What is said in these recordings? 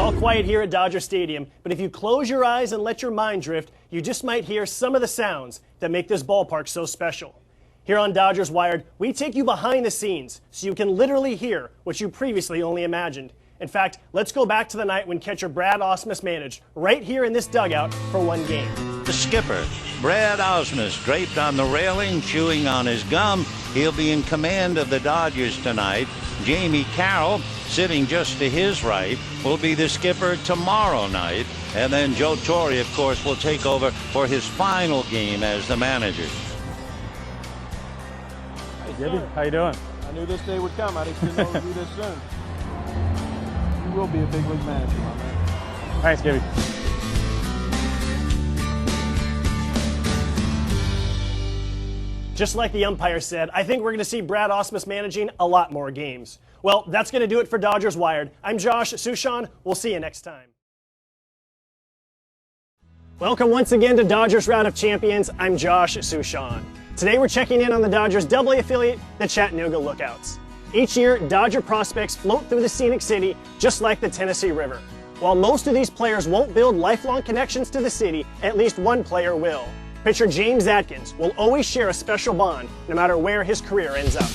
all quiet here at Dodger Stadium, but if you close your eyes and let your mind drift, you just might hear some of the sounds that make this ballpark so special. Here on Dodgers Wired, we take you behind the scenes so you can literally hear what you previously only imagined. In fact, let's go back to the night when catcher Brad Ausmus managed right here in this dugout for one game. The skipper, Brad Ausmus, draped on the railing, chewing on his gum. He'll be in command of the Dodgers tonight. Jamie Carroll, sitting just to his right, will be the skipper tomorrow night. And then Joe Torre, of course, will take over for his final game as the manager. Hey, Gibby, how you doing? I knew this day would come. I just didn't know it would be this soon. You will be a big league manager, my man. Thanks, Gibby. Just like the umpire said, I think we're going to see Brad Ausmus managing a lot more games. Well, that's going to do it for Dodgers Wired. I'm Josh Suchon. We'll see you next time. Welcome once again to Dodgers Round of Champions. I'm Josh Suchon. Today we're checking in on the Dodgers AA affiliate, the Chattanooga Lookouts. Each year, Dodger prospects float through the scenic city just like the Tennessee River. While most of these players won't build lifelong connections to the city, at least one player will. Pitcher James Atkins will always share a special bond no matter where his career ends up.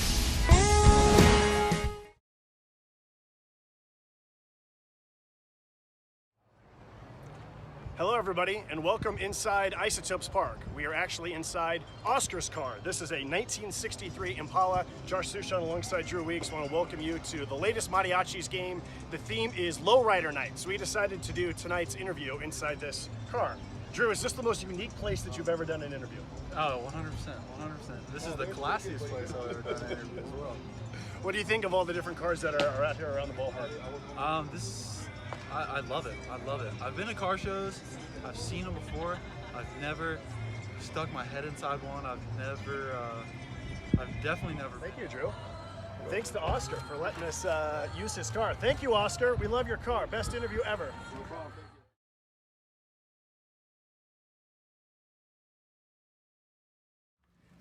Hello everybody and welcome inside Isotopes Park. We are actually inside Oscar's car. This is a 1963 Impala. Josh Suchon alongside Drew Weeks want to welcome you to the latest Mariachis game. The theme is Lowrider Night, so we decided to do tonight's interview inside this car. Drew, is this the most unique place that you've ever done an interview? Oh, 100%, 100%. This is the classiest place I've ever done an interview as well. What do you think of all the different cars that are out here around the ballpark? I love it. I love it. I've been to car shows. I've seen them before. I've never stuck my head inside one. I've definitely never. Thank you, Drew. And thanks to Oscar for letting us use his car. Thank you, Oscar. We love your car. Best interview ever. No problem.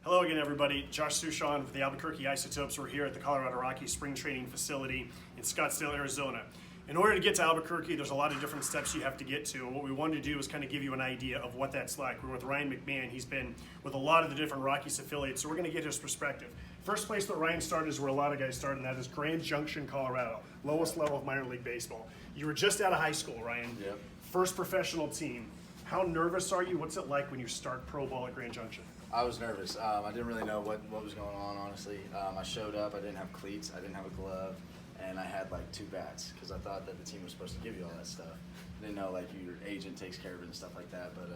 Hello again, everybody. Josh Suchon with the Albuquerque Isotopes. We're here at the Colorado Rockies Spring Training Facility in Scottsdale, Arizona. In order to get to Albuquerque, there's a lot of different steps you have to get to. And what we wanted to do is kind of give you an idea of what that's like. We're with Ryan McMahon. He's been with a lot of the different Rockies affiliates, so we're going to get his perspective. First place that Ryan started is where a lot of guys start, and that is Grand Junction, Colorado, lowest level of minor league baseball. You were just out of high school, Ryan. Yep. First professional team. How nervous are you? What's it like when you start pro ball at Grand Junction? I was nervous. I didn't really know what was going on, honestly. I showed up. I didn't have cleats. I didn't have a glove. And I had like 2 bats because I thought that the team was supposed to give you all that stuff. I didn't know like your agent takes care of it and stuff like that. But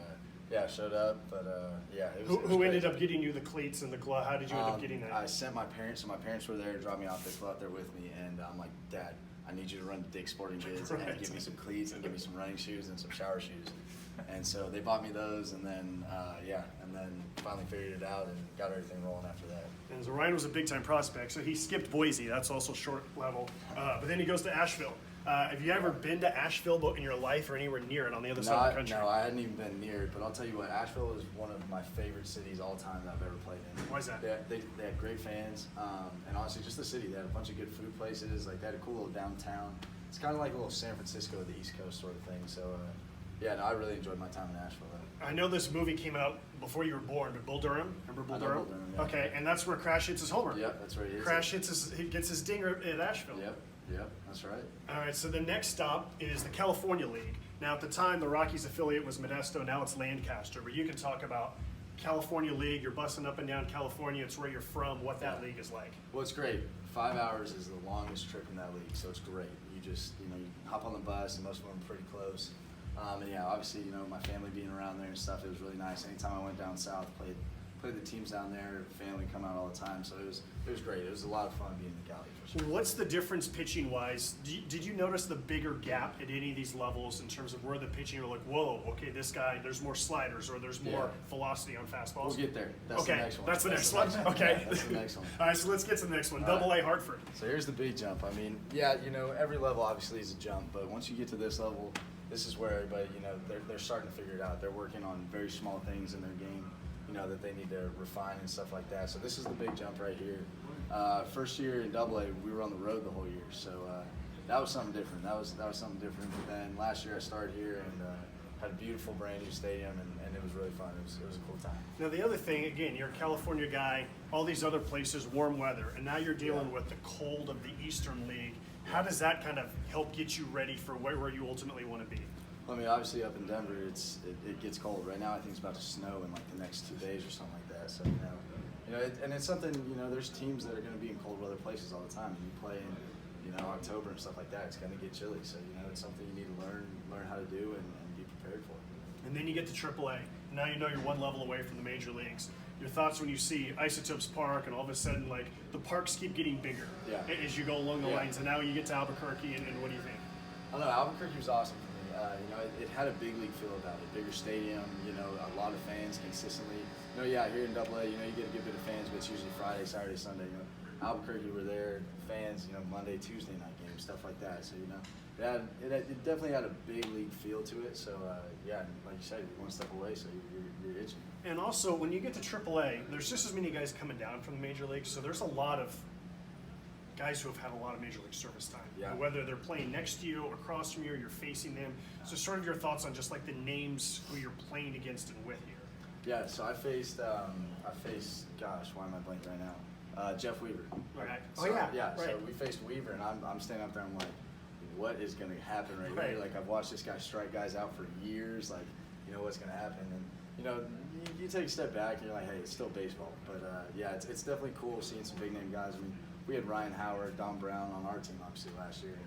yeah, I showed up. But yeah, it was. Who ended up getting you the cleats and the glove? How did you end up getting that? I sent my parents, so my parents were there to drop me off. They flew out there with me, and I'm like, Dad, I need you to run to Dick's Sporting Goods and give me some cleats and give me some running shoes and some shower shoes. And so they bought me those, and then and then finally figured it out and got everything rolling after that. And so Ryan was a big-time prospect, so he skipped Boise. That's also short level. But then he goes to Asheville. Have you ever been to Asheville in your life or anywhere near it on the other side of the country? No, I hadn't even been near it. But I'll tell you what, Asheville is one of my favorite cities all time that I've ever played in. Why is that? They had great fans, and honestly, just the city. They had a bunch of good food places. Like they had a cool little downtown. It's kind of like a little San Francisco of the East Coast sort of thing. So. Yeah, no, I really enjoyed my time in Asheville. I know this movie came out before you were born, but Bull Durham? Remember Bull Durham? Bull Durham, yeah. Okay, and that's where Crash hits his homer. Yep, that's where he is. Crash he gets his dinger at Asheville. Yep, that's right. All right, so the next stop is the California League. Now, at the time, the Rockies affiliate was Modesto. Now it's Lancaster. But you can talk about California League. You're busting up and down California. It's where you're from, what that league is like. Well, it's great. 5 hours is the longest trip in that league, so it's great. You just, you hop on the bus, and most of them are pretty close. And yeah, obviously, my family being around there and stuff, it was really nice. Anytime I went down south, played the teams down there, family come out all the time, so it was great. It was a lot of fun being in Cali for sure. What's the difference pitching wise? Did you notice the bigger gap at any of these levels in terms of where the pitching you're like, whoa, okay, this guy, there's more sliders or there's more velocity on fastballs? We'll get there. That's the next one. That's the next one? Okay. That's the next one. All right, so let's get to the next one. Double A Hartford. So here's the big jump. I mean, yeah, every level obviously is a jump, but once you get to this level, this is where everybody, they're starting to figure it out. They're working on very small things in their game, that they need to refine and stuff like that. So this is the big jump right here. First year in AA, we were on the road the whole year. So that was something different. That was something different. But then last year I started here and had a beautiful brand new stadium, and it was really fun. It was a cool time. Now the other thing, again, you're a California guy, all these other places, warm weather, and now you're dealing with the cold of the Eastern League. How does that kind of help get you ready for where you ultimately want to be? Well, I mean, obviously up in Denver, it gets cold. Right now I think it's about to snow in like the next 2 days or something like that. So, and it's something, there's teams that are going to be in cold weather places all the time. You play in, October and stuff like that, it's going to get chilly. So, it's something you need to learn how to do and be prepared for. And then you get to AAA. Now you know you're one level away from the major leagues. Your thoughts when you see Isotopes Park and all of a sudden, like, the parks keep getting bigger as you go along the lines, and now you get to Albuquerque, and what do you think? I don't know, Albuquerque was awesome for me. It had a big league feel about it. Bigger stadium, a lot of fans consistently. Here in AA, you get a good bit of fans, but it's usually Friday, Saturday, Sunday. Albuquerque were there, fans, Monday, Tuesday night games, stuff like that. So, it definitely had a big league feel to it. So, like you said, you're one step away, so you're itching. And also, when you get to AAA, there's just as many guys coming down from the major leagues, so there's a lot of guys who have had a lot of major league service time. Yeah. Whether they're playing next to you, across from you, or you're facing them. So sort of your thoughts on just like the names who you're playing against and with here. Yeah, so I faced, gosh, why am I blanking right now? Jeff Weaver. Okay. So, Right. So we faced Weaver, and I'm standing up there, I'm like, what is going to happen right here? Like, I've watched this guy strike guys out for years, like, what's going to happen? And, you take a step back, and you're like, hey, it's still baseball. But, it's definitely cool seeing some big-name guys. I mean, we had Ryan Howard, Don Brown on our team, obviously, last year.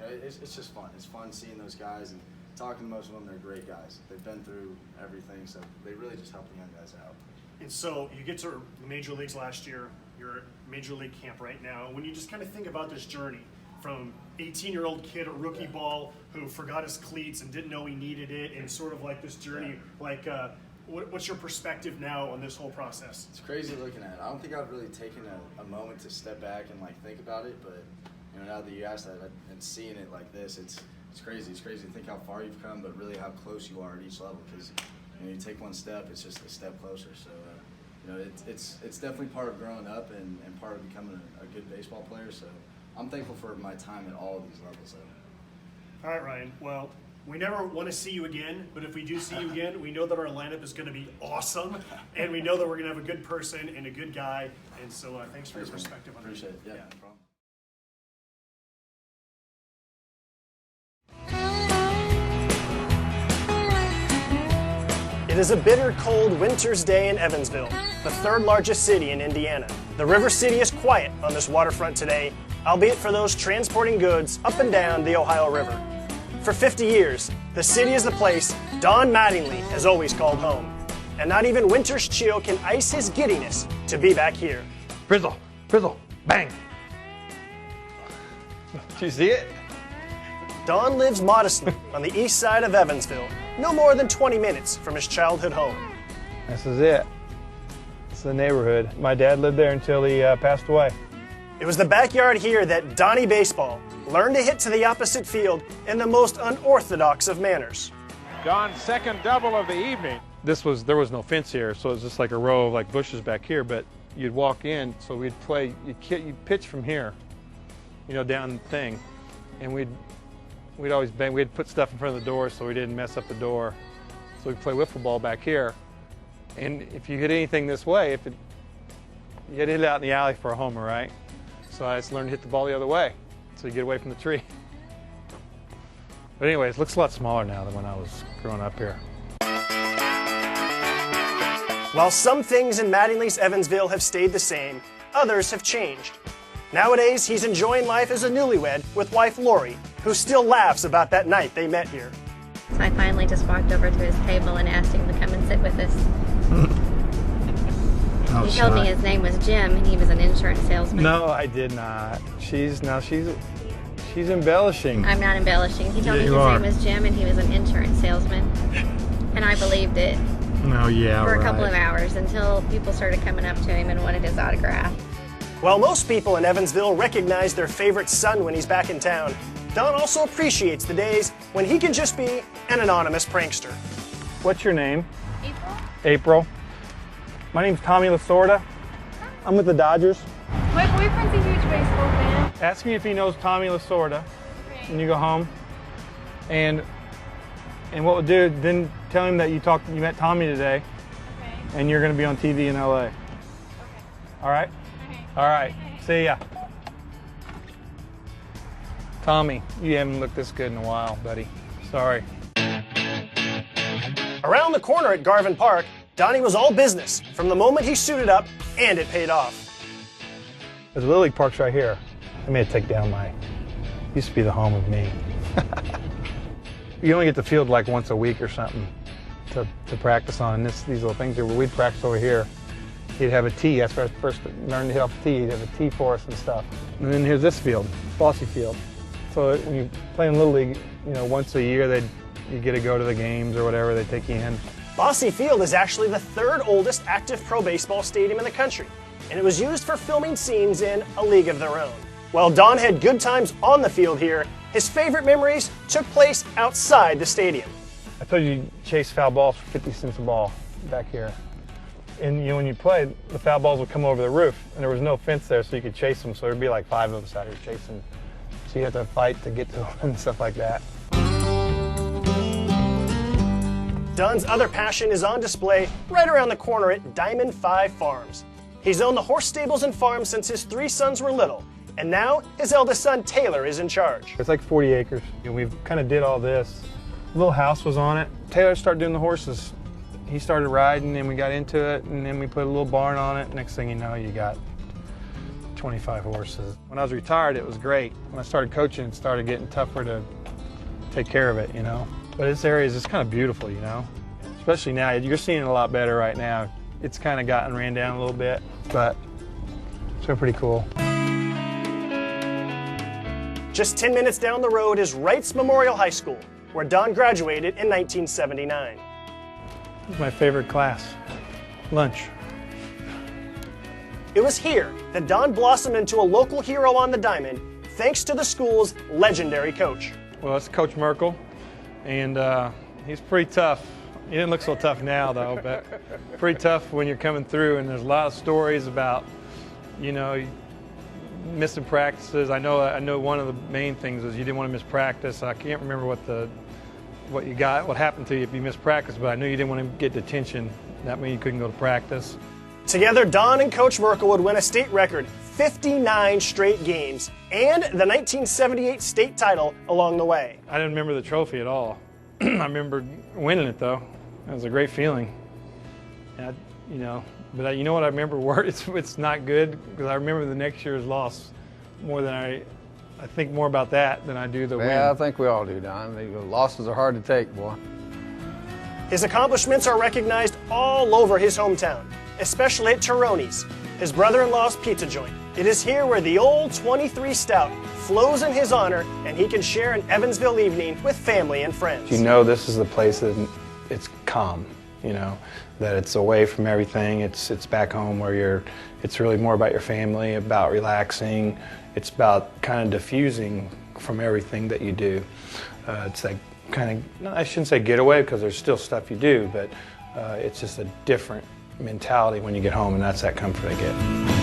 And, it's just fun. It's fun seeing those guys, and talking to most of them, they're great guys. They've been through everything, so they really just help the young guys out. And so you get to the major leagues last year. You're at major league camp right now. When you just kind of think about this journey from 18-year-old kid at rookie ball who forgot his cleats and didn't know he needed it, and sort of like this journey, what's your perspective now on this whole process? It's crazy looking at it. I don't think I've really taken a moment to step back and think about it, but now that you asked that and seeing it like this, it's crazy. It's crazy to think how far you've come, but really how close you are at each level. Because you take one step, it's just a step closer. So it's definitely part of growing up and part of becoming a good baseball player. So I'm thankful for my time at all of these levels. All right, Ryan. Well, we never want to see you again, but if we do see you again, we know that our lineup is going to be awesome, and we know that we're going to have a good person and a good guy. And so thanks for your perspective on that. Appreciate it. Yeah, no problem. It is a bitter, cold winter's day in Evansville, the third largest city in Indiana. The River City is quiet on this waterfront today, albeit for those transporting goods up and down the Ohio River. For 50 years, the city is the place Don Mattingly has always called home. And not even winter's chill can ice his giddiness to be back here. Frizzle, bang. Did you see it? Don lives modestly on the east side of Evansville, no more than 20 minutes from his childhood home. This is it. It's the neighborhood. My dad lived there until he passed away. It was the backyard here that Donnie Baseball learned to hit to the opposite field in the most unorthodox of manners. Don's second double of the evening. There was no fence here, so it was just like a row of bushes back here, but you'd walk in, so we'd play, you'd pitch from here, down the thing, and we'd always bang, we'd put stuff in front of the door so we didn't mess up the door. So we'd play wiffle ball back here, and if you hit anything this way, you had to hit it out in the alley for a homer, right? So I just learned to hit the ball the other way, so you get away from the tree. But anyways, it looks a lot smaller now than when I was growing up here. While some things in Mattingly's Evansville have stayed the same, others have changed. Nowadays, he's enjoying life as a newlywed with wife Lori, who still laughs about that night they met here. So I finally just walked over to his table and asked him to come and sit with us. He told me his name was Jim and he was an insurance salesman. No, I did not. She's embellishing. I'm not embellishing. He told me his name was Jim and he was an insurance salesman. And I believed it. Oh, yeah, for a couple of hours until people started coming up to him and wanted his autograph. While most people in Evansville recognize their favorite son when he's back in town, Don also appreciates the days when he can just be an anonymous prankster. What's your name? April? April. My name's Tommy Lasorda. I'm with the Dodgers. My boyfriend's a huge baseball fan. Ask me if he knows Tommy Lasorda. when you go home, and what we'll do, then tell him that you met Tommy today, Okay. and you're going to be on TV in LA. Okay. All right? Okay. All right. See ya. Tommy, you haven't looked this good in a while, buddy. Sorry. Around the corner at Garvin Park, Donnie was all business from the moment he suited up, and it paid off. There's Little League Park's right here. I made it take down used to be the home of me. You only get to field like once a week or something to practice on. And these little things here, where we'd practice over here, he'd have a tee. That's where I first learned to hit off the tee. He'd have a tee for us and stuff. And then here's this field, Bossy Field. So when you play in Little League, once a year you get to go to the games or whatever. They take you in. Bossy Field is actually the third oldest active pro baseball stadium in the country, and it was used for filming scenes in A League of Their Own. While Don had good times on the field here, his favorite memories took place outside the stadium. I told you chase foul balls for 50 cents a ball back here. And when you played, the foul balls would come over the roof, and there was no fence there, so you could chase them. So there'd be like 5 of us out here chasing. So you had to fight to get to them and stuff like that. Don's other passion is on display right around the corner at Diamond 5 Farms. He's owned the horse stables and farms since his 3 sons were little, and now his eldest son Taylor is in charge. It's like 40 acres. We've kind of did all this. A little house was on it. Taylor started doing the horses. He started riding, and we got into it, and then we put a little barn on it. Next thing you know, you got 25 horses. When I was retired, it was great. When I started coaching, it started getting tougher to take care of it, But this area is just kind of beautiful, Especially now, you're seeing it a lot better right now. It's kind of gotten ran down a little bit, but it's been pretty cool. Just 10 minutes down the road is Wrights Memorial High School, where Don graduated in 1979. This is my favorite class, lunch. It was here that Don blossomed into a local hero on the diamond, thanks to the school's legendary coach. Well, it's Coach Merkel, and he's pretty tough. He didn't look so tough now, though, but pretty tough when you're coming through, and there's a lot of stories about, missing practices. I know one of the main things is you didn't want to miss practice. I can't remember what happened to you if you missed practice, but I knew you didn't want to get detention. That meant you couldn't go to practice. Together, Don and Coach Merkel would win a state record 59 straight games and the 1978 state title along the way. I didn't remember the trophy at all. I remember winning it, though. It was a great feeling. And but you know what I remember? It's not good, because I remember the next year's loss more than I think more about that than I do the win. Yeah, I think we all do, Don. The losses are hard to take, boy. His accomplishments are recognized all over his hometown, especially at Tironi's, his brother-in-law's pizza joint. It is here where the old 23 Stout flows in his honor, and he can share an Evansville evening with family and friends. This is the place that it's calm, that it's away from everything. It's back home where it's really more about your family, about relaxing. It's about kind of diffusing from everything that you do. It's like kind of, I shouldn't say getaway, because there's still stuff you do, but it's just a different mentality when you get home, and that's that comfort I get.